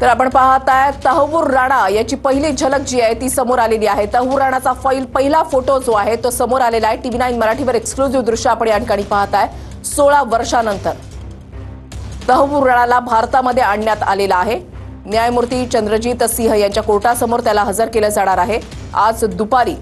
तर आपण पाहताय तहव्वूर राणा याची पहिली झलक जी आहे ती समोर आलेली आहे। तहव्वूर राणाचा पहिला फोटो जो आहे तो समोर आलेला आहे। TV9 मराठीवर एक्सक्लुझिव्ह दृश्य आपण या ठिकाणी पाहताय। 16 वर्षांनंतर तहव्वूर राणाला भारतामध्ये आणण्यात आलेला आहे। न्यायमूर्ती चंद्रजीत सिंह यांच्या कोर्टासमोर त्याला हजर केलं जाणार आहे। आज दुपारी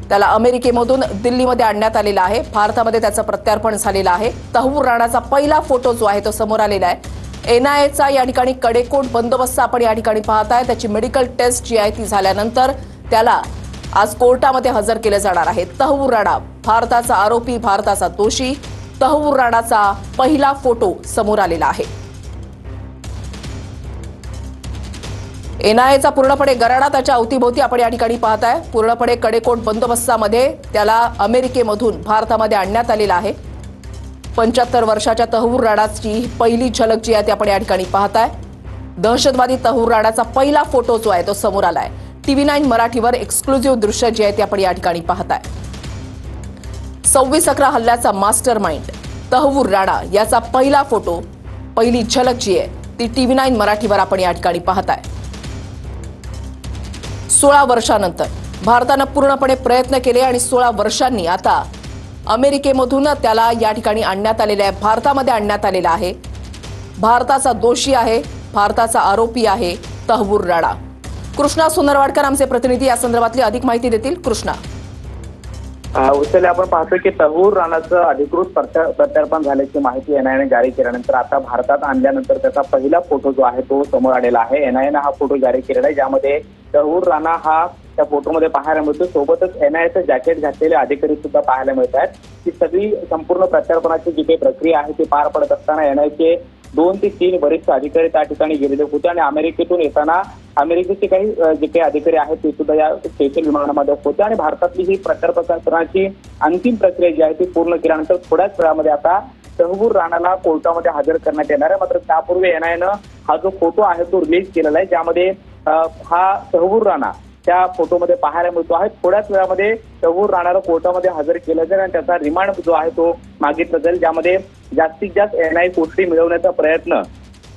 त्याला अमेरिकेमधून दिल्लीमध्ये आणण्यात आलेला आहे। भारतामध्ये त्याचं प्रत्यार्पण झालेलं आहे। तहव्वूर राणाचा पहिला फोटो जो आहे तो समोर आलेला आहे। NIAचा या ठिकाणी कडेकोट बंदोबस्त आपण या ठिकाणी पाहताय। त्याची मेडिकल टेस्ट जी आहे ती झाल्यानंतर त्याला आज कोर्टामध्ये हजर केलं जाणार आहे। तहव्वूर राणा भारताचा आरोपी, भारताचा दोषी। तहव्वूर राणाचा पहिला फोटो समोर आलेला आहे। NIAचा पूर्णपणे गराडा त्याच्या अवतीभोवती आपण या ठिकाणी पाहताय। पूर्णपणे कडेकोट बंदोबस्तामध्ये त्याला अमेरिकेमधून भारतामध्ये आणण्यात आलेला आहे। 75 वर्षाच्या तहव्वूर राणाची पहिली झलक जी आहे ती आपण या ठिकाणी पाहताय। दहशतवादी तहव्वूर राणाचा पहिला फोटो जो आहे तो समोर आलाय। TV9 मराठीवर एक्सक्लुझिव्ह दृश्य जे आहे ते आपण या ठिकाणी पाहताय। 26/11 हल्ल्याचा मास्टर माइंड तहव्वूर राणा याचा पहिला फोटो, पहिली झलक जी आहे ती TV9 मराठीवर आपण या ठिकाणी पाहताय। 16 वर्षांनंतर भारतानं पूर्णपणे प्रयत्न केले आणि 16 वर्षांनी आता अमेरिकेमधून त्याला या ठिकाणी आणण्यात आलेले आहे, भारतामध्ये आणण्यात आलेला आहे। भारताचा दोषी आहे, भारताचा आरोपी आहे तहव्वूर राणा। कृष्णा सोनरवाडकर आमचे प्रतिनिधी या संदर्भातली अधिक माहिती देतील। कृष्णा, उचलले आपण पाहतो की तहव्वूर राणाचं अधिकृत प्रत्यार्पण झाल्याची माहिती NIAने जारी केल्यानंतर आता भारतात आणल्यानंतर त्याचा पहिला फोटो जो आहे तो समोर आलेला आहे। NIAने हा फोटो जारी केलेला आहे, ज्यामध्ये तहव्वूर राणा हा त्या फोटोमध्ये पाहायला मिळतो। सोबतच NIAचं जॅकेट घातलेले अधिकारी सुद्धा पाहायला मिळत आहेत। ही सगळी संपूर्ण प्रत्यार्पणाची जी काही प्रक्रिया आहे ती पार पडत असताना NIAचे 2 ते 3 वरिष्ठ अधिकारी त्या ठिकाणी गेलेले होते आणि अमेरिकेतून येताना अमेरिकेचे काही जे काही अधिकारी आहेत ते सुद्धा या स्पेशल विमानामध्ये होते आणि भारतातली ही प्रत्यार्पणाची अंतिम प्रक्रिया जी आहे ती पूर्ण केल्यानंतर थोड्याच वेळामध्ये आता तहव्वूर राणाला कोर्टामध्ये हजर करण्यात येणार आहे। मात्र त्यापूर्वी NIAनं हा जो फोटो आहे तो रिलीज केलेला आहे, ज्यामध्ये हा तहव्वूर राणा त्या फोटोमध्ये पाहायला मिळतो आहे। थोड्याच वेळामध्ये तहव्वूर राणाला कोर्टामध्ये हजर केलं जाईल आणि त्याचा रिमांड जो आहे तो मागितला जाईल, ज्यामध्ये जास्तीत जास्त NIA कोठडी मिळवण्याचा प्रयत्न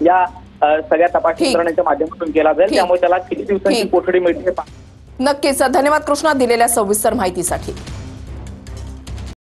या सगळ्या तपास यंत्रणेच्या माध्यमातून केला जाईल। त्यामुळे त्याला किती दिवसांची कोठडी मिळते। नक्कीच धन्यवाद कृष्णा दिलेल्या सविस्तर माहितीसाठी।